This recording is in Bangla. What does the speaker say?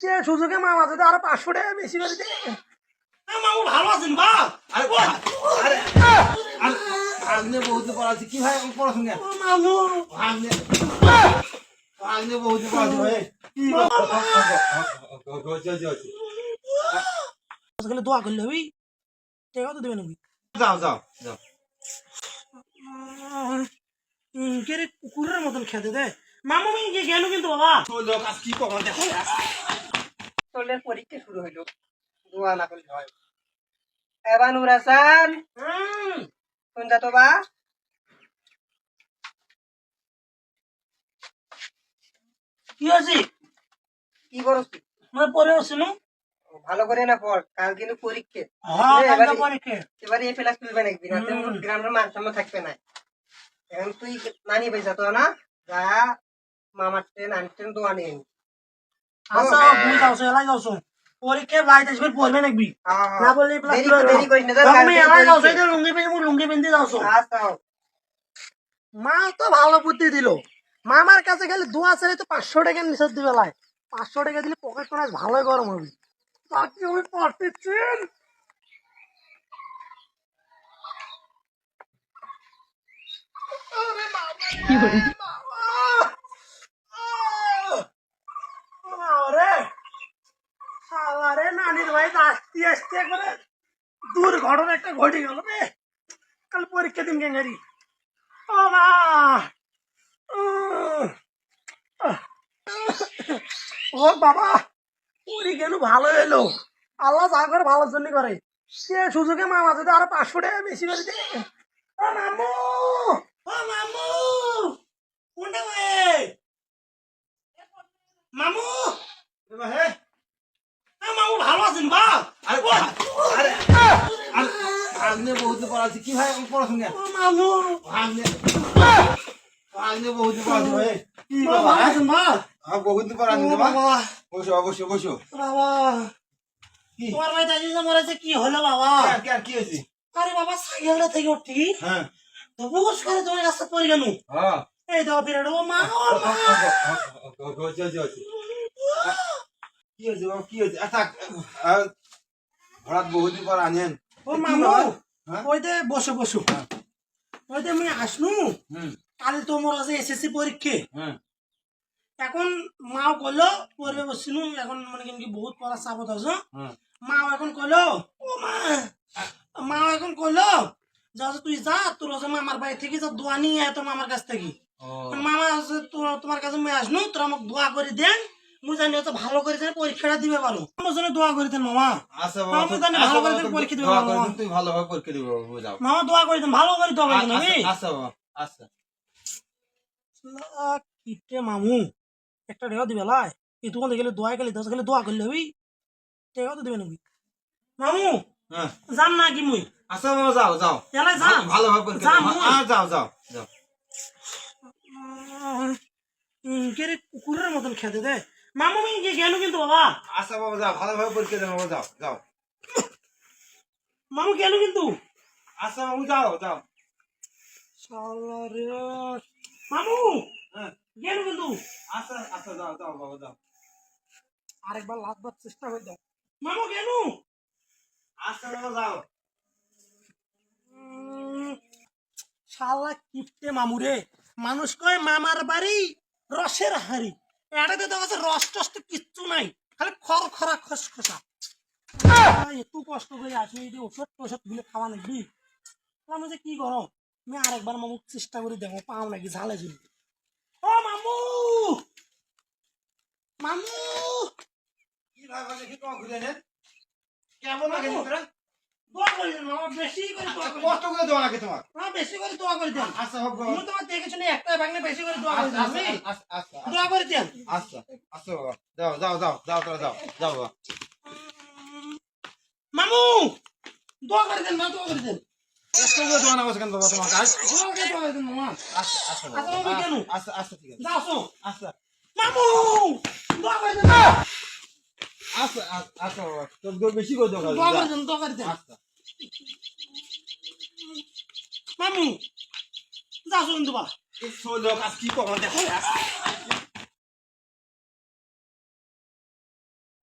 সে সুযোগে মামা যদি আরো 500 টাকা বেশি করে দে। মামু ভালো আছেন বা? আরে আরে আগ্নে বহুত পড়াছি কি ভাই পড়াশোনা মামু আগ্নে আগ্নে বহুত পড়াছি ভাই কি আজকাল দোয়া করলে হবি টাকা তো দেবে নাকি? যাও যাও যাও কে রে কুকুরের মতন খেতে দে। মামু আমি গেল কিন্তু বাবা। চলো কাজ কি কখন দেখো চলে পরীক্ষা শুরু হইলো, দোয়া না করলে হয়। এবার নুর হাসান কোন যা তো বা? কি আছে কি করছ তুই? মানে পরে আসছে না? ভালো করে না পড়, কাল কিন্তু পরীক্ষা। হ্যাঁ কালকে পরীক্ষা। এবারে এই ফেলাস তুলবে না একদিন, হাতে গ্রামের মান সম্মান থাকবে না। এখন তুই নানি পয়সা তো না যা, মামার ট্রেন আনটেন দোয়া নিয়ে আচ্ছা বুঝ যাওছো এলাই যাওছো পরীক্ষা লাই দেশ করে পড়বে নাকি? না বললে প্লাস দেরি করিস না, তুমি এলাই যাওছো এটা লুঙ্গি পেয়ে লুঙ্গি পিনতে যাওছো। আচ্ছা মা তো ভালো বুদ্ধি দিল, মামার কাছে গেলে দোয়া ছেড়ে তো 500 টাকা নিষেধ দিবে লাই। 500 টাকা দিলে পকেট কোন ভালোই গরম হবে। বাকি আমি পড়তেছেন নানির ভাই আসতে আসতে করে দুর্ঘটনা একটা ঘটে গেল রে। কাল পরীক্ষা দিন গেঙ্গারি ও মা ও বাবা পরি গেল ভালো এলো। আল্লাহ যা করে ভালোর জন্য করে। সে সুযোগে মামা যদি আরো 500 টাকা বেশি করে দে। ও মামু ও মামু কোনটা ভাই মামু হে মামু ভালো আছেন বা? আরে আরে আগ্নে বহুত পড়াছি কি ভাই পড়াশোনা ও মামু আগ্নে আগ্নে বহুত পড়াছি ভাই কি ভালো বাবা আছেন বা? বহুত পড়াছি ও বাবা বাবা বসো বসো বসো বাবা কি তোমার ভাই দাদি যে মরেছে কি হলো বাবা? কি হয়েছে আরে বাবা সাইকেলটা থেকে উঠি হ্যাঁ তো বুঝ করে তোমার কাছে পড়ে গেল। হ্যাঁ এই দাও ফিরে ও মা ও মা কি হয়েছে বাবা কি হয়েছে আচ্ছা হঠাৎ বহুদিন পর আনেন ও মামু হ্যাঁ ওইতে বসো বসো ওইতে আমি আসনু হুম কাল তোমার আছে এসএসসি পরীক্ষা। হুম এখন মাও কইলো পড়বে বসিনু এখন মানে কি বহুত পড়া চাপত আছে। হুম মাও এখন কইলো ও মা মাও এখন কইলো যা তুই যা তোর আছে মামার বাড়ি থেকে যা দোয়া নিয়ে আয় তোর মামার কাছ থেকে। মামা আছে তোমার কাছে আমি আসনু তোরা আমাকে দোয়া করে দেন মুই জানি তো ভালো করে দেন পরীক্ষাটা দিবে পারো। আমার জন্য দোয়া করে দেন মামা। আচ্ছা মামা বাবা জানি ভালো করে দেন পরীক্ষা দিবে মামা। তুই ভালোভাবে পরীক্ষা দিব যাও মামা দোয়া করে দেন ভালো করে দোয়া করে দেন আমি। আচ্ছা বাবা আচ্ছা কিটে মামু একটা রেও দিবে লাই এই দোকান গেলে দোয়া গেলে 10 গেলে দোয়া করলে হবি টাকা তো দিবে নাকি? মামু হ্যাঁ যাম না কি মুই আচ্ছা বাবা যাও যাও এলাই যা ভালোভাবে পরীক্ষা দাও যাও যাও যাও কে রে কুকুরের মতন খেতে দে। মামু আমি গেল কিন্তু বাবা। আচ্ছা বাবা যাও ভালোভাবে পরীক্ষা দাও বাবা যাও যাও মামু গেল কিন্তু আচ্ছা বাবু যাও যাও শালা রে মামু হ্যাঁ গেল কিন্তু আচ্ছা আচ্ছা যাও যাও বাবা যাও আরেকবার লাস্টবার চেষ্টা করে দাও মামু গেল। আচ্ছা বাবা যাও শালা কিপটে মামু রে। মানুষ কয় মামার বাড়ি রসের হাড়ি, এটাতে তো আছে রস টস তো কিচ্ছু নাই, খালি খর খরা খসখসা। এত কষ্ট করে আসি এই ওষুধ টষধ গুলো খাওয়া নাকি আমি যে কি করো আমি আরেকবার মামু চেষ্টা করে দেখো পাও নাকি ঝালে ঝুল। ও মামু মামু কি ভাবে দেখি তো ঘুরে নেন কেমন লাগে তোরা দোয়া করে দেন মামা, বেশি করে দোয়া করে কষ্ট করে দেওয়া লাগে তোমার দেন, বেশি করে দোয়া করে দেন। আচ্ছা হোক তুমি তোমার দেখেছো না একটা ভাঙলে বেশি করে দোয়া করে দেন, আমি আচ্ছা আচ্ছা দোয়া করে দেন। আচ্ছা আচ্ছা বাবা যাও যাও যাও যাও তোরা যাও যাও বাবা মামু দোয়া করে দেন, মা দোয়া করে দেন, কষ্ট করে দেওয়া না কেন বাবা তোমার কাজ দোয়া করে দেন মামা। আচ্ছা আচ্ছা আচ্ছা মামু কেন আচ্ছা আচ্ছা ঠিক আছে যাও শো আচ্ছা মামু দোয়া করে দেন, আচ্ছা আচ্ছা বাবা তোর বেশি করে দেওয়া দোয়া করে দেন, দোয়া করে দেন। আচ্ছা মামু যাও শো কিন্তু বা এই ষোলো কাজ কি কখন দেখো